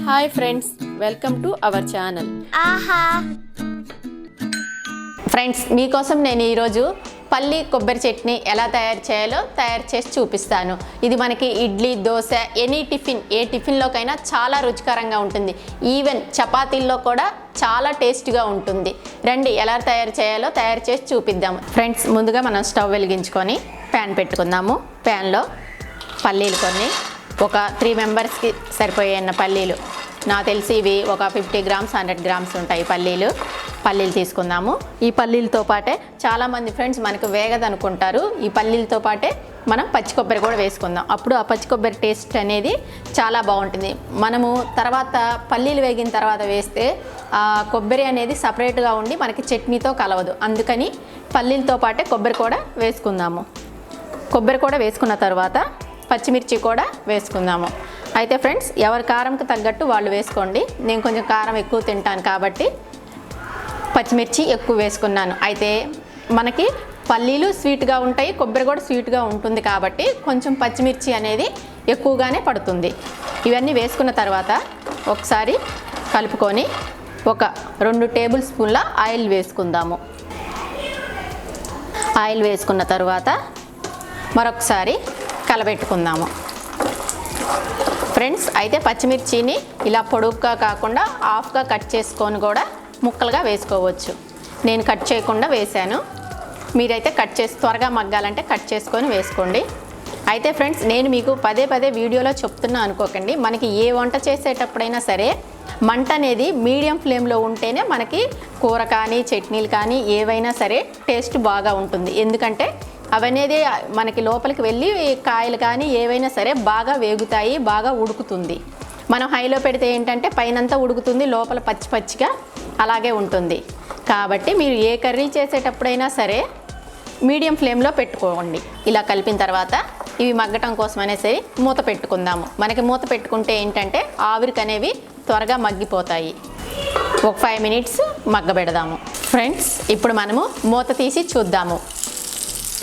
Hi friends, welcome to our channel ఆహా. Friends, మీకోసం నేను ఈరోజు పల్లి కొబ్బరి చట్నీ ఎలా తయారు చేయాలో తయారు చేసి చూపిస్తాను. ఇది మనకి ఇడ్లీ, దోశ, ఏ టిఫిన్లోకైనా చాలా రుచికరంగా ఉంటుంది. ఈవెన్ చపాతీల్లో కూడా చాలా టేస్ట్గా ఉంటుంది. రండి, ఎలా తయారు చేయాలో తయారు చేసి చూపిద్దాము. ఫ్రెండ్స్, ముందుగా మనం స్టవ్ వెలిగించుకొని ప్యాన్ పెట్టుకుందాము. ప్యాన్లో పల్లీలు కొన్ని ఒక 3 మెంబర్స్కి సరిపోయే పల్లీలు, నాకు తెలిసి ఇవి ఒక 50 గ్రామ్స్ 100 గ్రామ్స్ ఉంటాయి పల్లీలు తీసుకుందాము. ఈ పల్లీలతో పాటే చాలామంది ఫ్రెండ్స్ మనకు వేగదనుకుంటారు. ఈ పల్లీలతో పాటే మనం పచ్చి కొబ్బరి కూడా వేసుకుందాం. అప్పుడు ఆ పచ్చి కొబ్బరి టేస్ట్ అనేది చాలా బాగుంటుంది. మనము తర్వాత పల్లీలు వేగిన తర్వాత వేస్తే ఆ కొబ్బరి అనేది సపరేట్గా ఉండి మనకి చట్నీతో కలవదు. అందుకని పల్లీలతో పాటే కొబ్బరి కూడా వేసుకుందాము. కొబ్బరి కూడా వేసుకున్న తర్వాత పచ్చిమిర్చి కూడా వేసుకుందాము. అయితే ఫ్రెండ్స్, ఎవరి కారంకి తగ్గట్టు వాళ్ళు వేసుకోండి. నేను కొంచెం కారం ఎక్కువ తింటాను కాబట్టి పచ్చిమిర్చి ఎక్కువ వేసుకున్నాను. అయితే మనకి పల్లీలు స్వీట్గా ఉంటాయి, కొబ్బరి కూడా స్వీట్గా ఉంటుంది కాబట్టి కొంచెం పచ్చిమిర్చి అనేది ఎక్కువగానే పడుతుంది. ఇవన్నీ వేసుకున్న తర్వాత ఒకసారి కలుపుకొని ఒక 2 టేబుల్ స్పూన్ల ఆయిల్ వేసుకుందాము. ఆయిల్ వేసుకున్న తర్వాత మరొకసారి కలబెట్టుకుందాము. ఫ్రెండ్స్, అయితే పచ్చిమిర్చిని ఇలా పొడుగ్గా కాకుండా హాఫ్గా కట్ చేసుకొని కూడా ముక్కలుగా వేసుకోవచ్చు. నేను కట్ చేయకుండా వేశాను. మీరైతే కట్ చేసి త్వరగా మగ్గాలంటే కట్ చేసుకొని వేసుకోండి. అయితే ఫ్రెండ్స్, నేను మీకు పదే వీడియోలో చెప్తున్నా అనుకోకండి. మనకి ఏ వంట చేసేటప్పుడైనా సరే మంట అనేది మీడియం ఫ్లేమ్లో ఉంటేనే మనకి కూర కానీ చట్నీలు కానీ ఏవైనా సరే టేస్ట్ బాగా ఉంటుంది. ఎందుకంటే అవనేది మనకి లోపలికి వెళ్ళి కాయలు కానీ ఏవైనా సరే బాగా వేగుతాయి, బాగా ఉడుకుతుంది. మనం హైలో పెడితే ఏంటంటే పైనంతా ఉడుకుతుంది, లోపల పచ్చిగా అలాగే ఉంటుంది. కాబట్టి మీరు ఏ కర్రీ చేసేటప్పుడైనా సరే మీడియం ఫ్లేమ్లో పెట్టుకోండి. ఇలా కలిపిన తర్వాత ఇవి మగ్గటం కోసం అనేసరి మూత పెట్టుకుందాము. మనకి మూత పెట్టుకుంటే ఏంటంటే ఆవిరికి అనేవి త్వరగా మగ్గిపోతాయి. ఒక 5 మినిట్స్ మగ్గబెడదాము. ఫ్రెండ్స్, ఇప్పుడు మనము మూత తీసి చూద్దాము.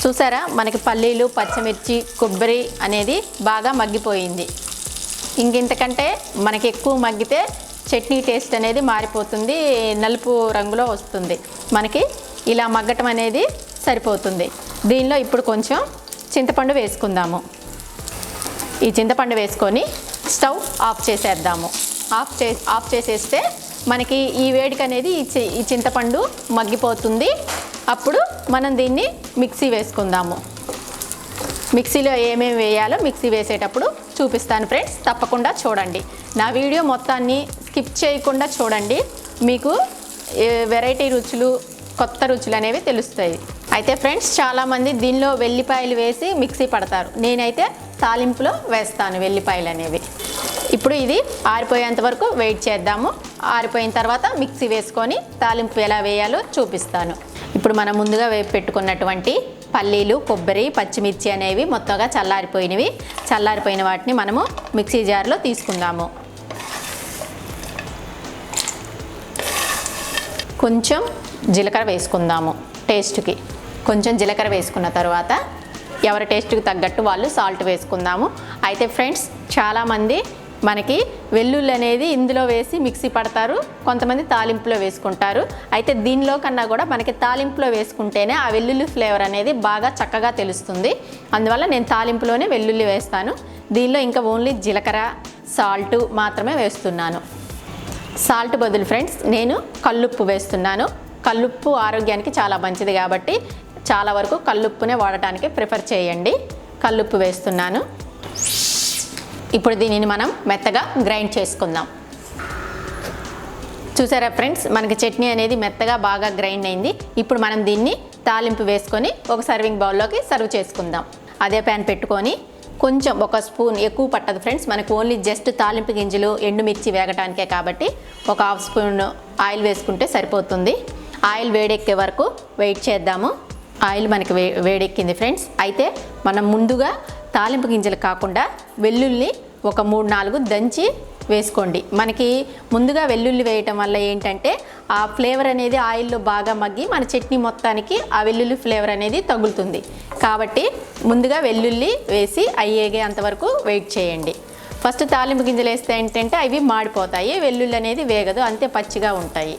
చూసారా, మనకి పల్లీలు, పచ్చిమిర్చి, కొబ్బరి అనేది బాగా మగ్గిపోయింది. ఇంకంతకంటే మనకి ఎక్కువ మగ్గితే చట్నీ టేస్ట్ అనేది మారిపోతుంది, నలుపు రంగులో వస్తుంది. మనకి ఇలా మగ్గటం అనేది సరిపోతుంది. దీనిలో ఇప్పుడు కొంచెం చింతపండు వేసుకుందాము. ఈ చింతపండు వేసుకొని స్టవ్ ఆఫ్ చేసేద్దాము. ఆఫ్ చేసేస్తే మనకి ఈ వేడికి అనేది ఈ చింతపండు మగ్గిపోతుంది. అప్పుడు మనం దీన్ని మిక్సీ వేసుకుందాము. మిక్సీలో ఏమేమి వేయాలో మిక్సీ వేసేటప్పుడు చూపిస్తాను ఫ్రెండ్స్, తప్పకుండా చూడండి. నా వీడియో మొత్తాన్ని స్కిప్ చేయకుండా చూడండి. మీకు వెరైటీ రుచులు, కొత్త రుచులు అనేవి తెలుస్తాయి. అయితే ఫ్రెండ్స్, చాలామంది దీనిలో వెల్లిపాయలు వేసి మిక్సీ పడతారు. నేనైతే తాలింపులో వేస్తాను వెల్లిపాయలు అనేవి. ఇప్పుడు ఇది ఆరిపోయేంత వరకు వెయిట్ చేద్దాము. ఆరిపోయిన తర్వాత మిక్సీ వేసుకొని తాలింపు ఎలా వేయాలో చూపిస్తాను. ఇప్పుడు మనం ముందుగా వేపి పెట్టుకున్నటువంటి పల్లీలు, కొబ్బరి, పచ్చిమిర్చి అనేవి మొత్తంగా చల్లారిపోయిన వాటిని మనము మిక్సీ జార్లో తీసుకుందాము. కొంచెం జీలకర్ర వేసుకుందాము. టేస్ట్కి కొంచెం జీలకర్ర వేసుకున్న తర్వాత ఎవరి టేస్ట్కి తగ్గట్టు వాళ్ళు సాల్ట్ వేసుకుందాము. అయితే ఫ్రెండ్స్, చాలామంది మనకి వెల్లుల్లి అనేది ఇందులో వేసి మిక్సీ పడతారు, కొంతమంది తాలింపులో వేసుకుంటారు. అయితే దీనిలో కన్నా కూడా మనకి తాలింపులో వేసుకుంటేనే ఆ వెల్లుల్లి ఫ్లేవర్ అనేది బాగా చక్కగా తెలుస్తుంది. అందువల్ల నేను తాలింపులోనే వెల్లుల్లి వేస్తాను. దీనిలో ఇంకా ఓన్లీ జీలకర్ర, సాల్ట్ మాత్రమే వేస్తున్నాను. సాల్ట్ బదులు ఫ్రెండ్స్ నేను కల్లుప్పు వేస్తున్నాను. కల్లుప్పు ఆరోగ్యానికి చాలా మంచిది కాబట్టి చాలా వరకు కల్లుప్పునే వాడటానికి ప్రిఫర్ చేయండి. కల్లుప్పు వేస్తున్నాను. ఇప్పుడు దీనిని మనం మెత్తగా గ్రైండ్ చేసుకుందాం. చూసారా ఫ్రెండ్స్, మనకి చట్నీ అనేది మెత్తగా బాగా గ్రైండ్ అయింది. ఇప్పుడు మనం దీన్ని తాలింపు వేసుకొని ఒక సర్వింగ్ బౌల్లోకి సర్వ్ చేసుకుందాం. అదే ప్యాన్ పెట్టుకొని కొంచెం ఒక స్పూన్, ఎక్కువ పట్టదు ఫ్రెండ్స్, మనకు ఓన్లీ జస్ట్ తాలింపు గింజలు, ఎండుమిర్చి వేగటానికే కాబట్టి ఒక 1/2 స్పూన్ ఆయిల్ వేసుకుంటే సరిపోతుంది. ఆయిల్ వేడెక్కే వరకు వెయిట్ చేద్దాము. ఆయిల్ మనకి వేడెక్కింది ఫ్రెండ్స్. అయితే మనం ముందుగా తాలింపు గింజలు కాకుండా వెల్లుల్లి ఒక 3-4 దంచి వేసుకోండి. మనకి ముందుగా వెల్లుల్లి వేయటం వల్ల ఏంటంటే ఆ ఫ్లేవర్ అనేది ఆయిల్లో బాగా మగ్గి మన చట్నీ మొత్తానికి ఆ వెల్లుల్లి ఫ్లేవర్ అనేది తగులుతుంది. కాబట్టి ముందుగా వెల్లుల్లి వేసి అయ్యేగే అంతవరకు వెయిట్ చేయండి. ఫస్ట్ తాలింపు గింజలు వేస్తే ఏంటంటే అవి మాడిపోతాయి, వెల్లుల్లి అనేది వేగదు, అంతే పచ్చిగా ఉంటాయి.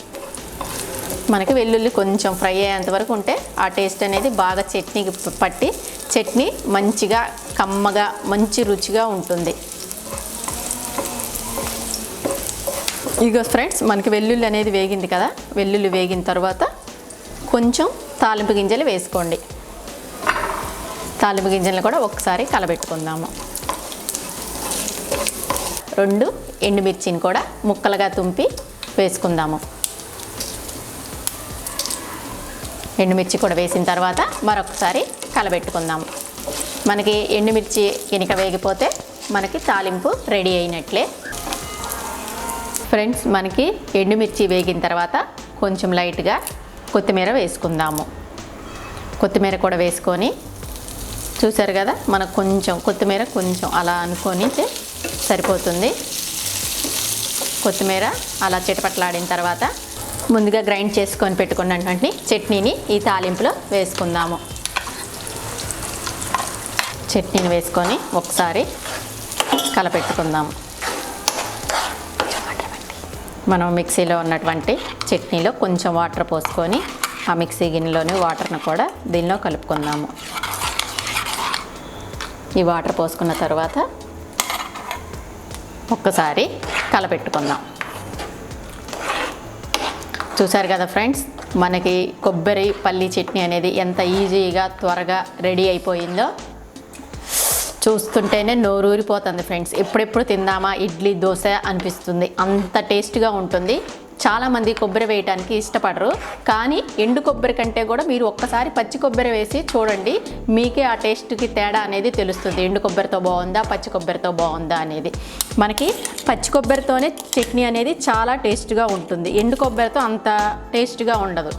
మనకి వెల్లుల్లి కొంచెం ఫ్రై అయ్యేంత వరకు ఉంటే ఆ టేస్ట్ అనేది బాగా చట్నీకి పట్టి చట్నీ మంచిగా కమ్మగా మంచి రుచిగా ఉంటుంది. ఇగో ఫ్రెండ్స్, మనకి వెల్లుల్లి అనేది వేగింది కదా, వెల్లుల్లి వేగిన తర్వాత కొంచెం తాలింపు గింజలు వేసుకోండి. తాలింపు గింజలను కూడా ఒకసారి కలబెట్టుకుందాము. 2 ఎండుమిర్చిని కూడా ముక్కలుగా తుంపి వేసుకుందాము. ఎండుమిర్చి కూడా వేసిన తర్వాత మరొకసారి కలబెట్టుకుందాము. మనకి ఎండుమిర్చి కినిక వేగిపోతే మనకి తాలింపు రెడీ అయినట్లే. ఫ్రెండ్స్, మనకి ఎండుమిర్చి వేగిన తర్వాత కొంచెం లైట్గా కొత్తిమీర వేసుకుందాము. కొత్తిమీర కూడా వేసుకొని చూసారు కదా, మనకు కొంచెం కొత్తిమీర కొంచెం అలా అనుకొని సరిపోతుంది. కొత్తిమీర అలా చిటపట్లాడిన తర్వాత ముందుగా గ్రైండ్ చేసుకొని పెట్టుకున్నటువంటి చట్నీని ఈ తాలింపులో వేసుకుందాము. చట్నీని వేసుకొని ఒకసారి కలపెట్టుకుందాము. మనం మిక్సీలో ఉన్నటువంటి చట్నీలో కొంచెం వాటర్ పోసుకొని ఆ మిక్సీ గిన్నెలోని వాటర్ను కూడా దీనిలో కలుపుకుందాము. ఈ వాటర్ పోసుకున్న తర్వాత ఒక్కసారి కలపెట్టుకుందాం. చూసారు కదా ఫ్రెండ్స్, మనకి కొబ్బరి పల్లి చట్నీ అనేది ఎంత ఈజీగా త్వరగా రెడీ అయిపోయిందో చూస్తుంటేనే నోరూరిపోతుంది ఫ్రెండ్స్. ఎప్పుడెప్పుడు తిందామా ఇడ్లీ దోశ అనిపిస్తుంది, అంత టేస్ట్గా ఉంటుంది. చాలామంది కొబ్బరి వేయడానికి ఇష్టపడరు, కానీ ఎండు కొబ్బరి కంటే కూడా మీరు ఒక్కసారి పచ్చి కొబ్బరి వేసి చూడండి, మీకే ఆ టేస్ట్కి తేడా అనేది తెలుస్తుంది. ఎండు కొబ్బరితో బాగుందా పచ్చి కొబ్బరితో బాగుందా అనేది. మనకి పచ్చి కొబ్బరితోనే చట్నీ అనేది చాలా టేస్ట్గా ఉంటుంది, ఎండు కొబ్బరితో అంత టేస్ట్గా ఉండదు.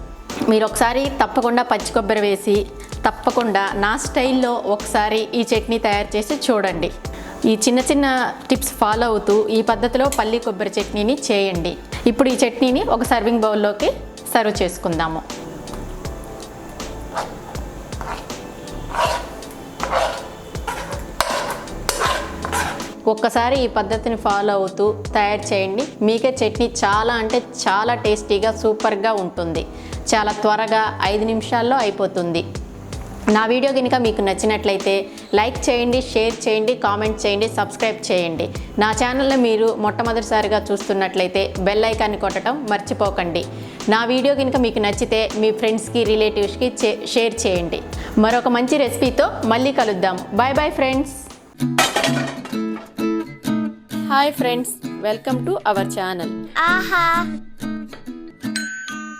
మీరు ఒకసారి తప్పకుండా పచ్చి కొబ్బరి వేసి తప్పకుండా నా స్టైల్లో ఒకసారి ఈ చట్నీ తయారు చేసి చూడండి. ఈ చిన్న చిన్న టిప్స్ ఫాలో అవుతూ ఈ పద్ధతిలో పల్లి కొబ్బరి చట్నీని చేయండి. ఇప్పుడు ఈ చట్నీని ఒక సర్వింగ్ బౌల్లోకి సర్వ్ చేసుకుందాము. ఒక్కసారి ఈ పద్ధతిని ఫాలో అవుతూ తయారు చేయండి, మీకే చట్నీ చాలా అంటే చాలా టేస్టీగా సూపర్గా ఉంటుంది. చాలా త్వరగా 5 నిమిషాల్లో అయిపోతుంది. నా వీడియో కనుక మీకు నచ్చినట్లయితే లైక్ చేయండి, షేర్ చేయండి, కామెంట్ చేయండి, సబ్స్క్రైబ్ చేయండి. నా ఛానల్లో మీరు మొట్టమొదటిసారిగా చూస్తున్నట్లయితే బెల్ ఐకాన్ని కొట్టడం మర్చిపోకండి. నా వీడియో కనుక మీకు నచ్చితే మీ ఫ్రెండ్స్కి రిలేటివ్స్కి షేర్ చేయండి. మరొక మంచి రెసిపీతో మళ్ళీ కలుద్దాం. Bye bye friends. Hi friends, welcome to our channel. ఆహా.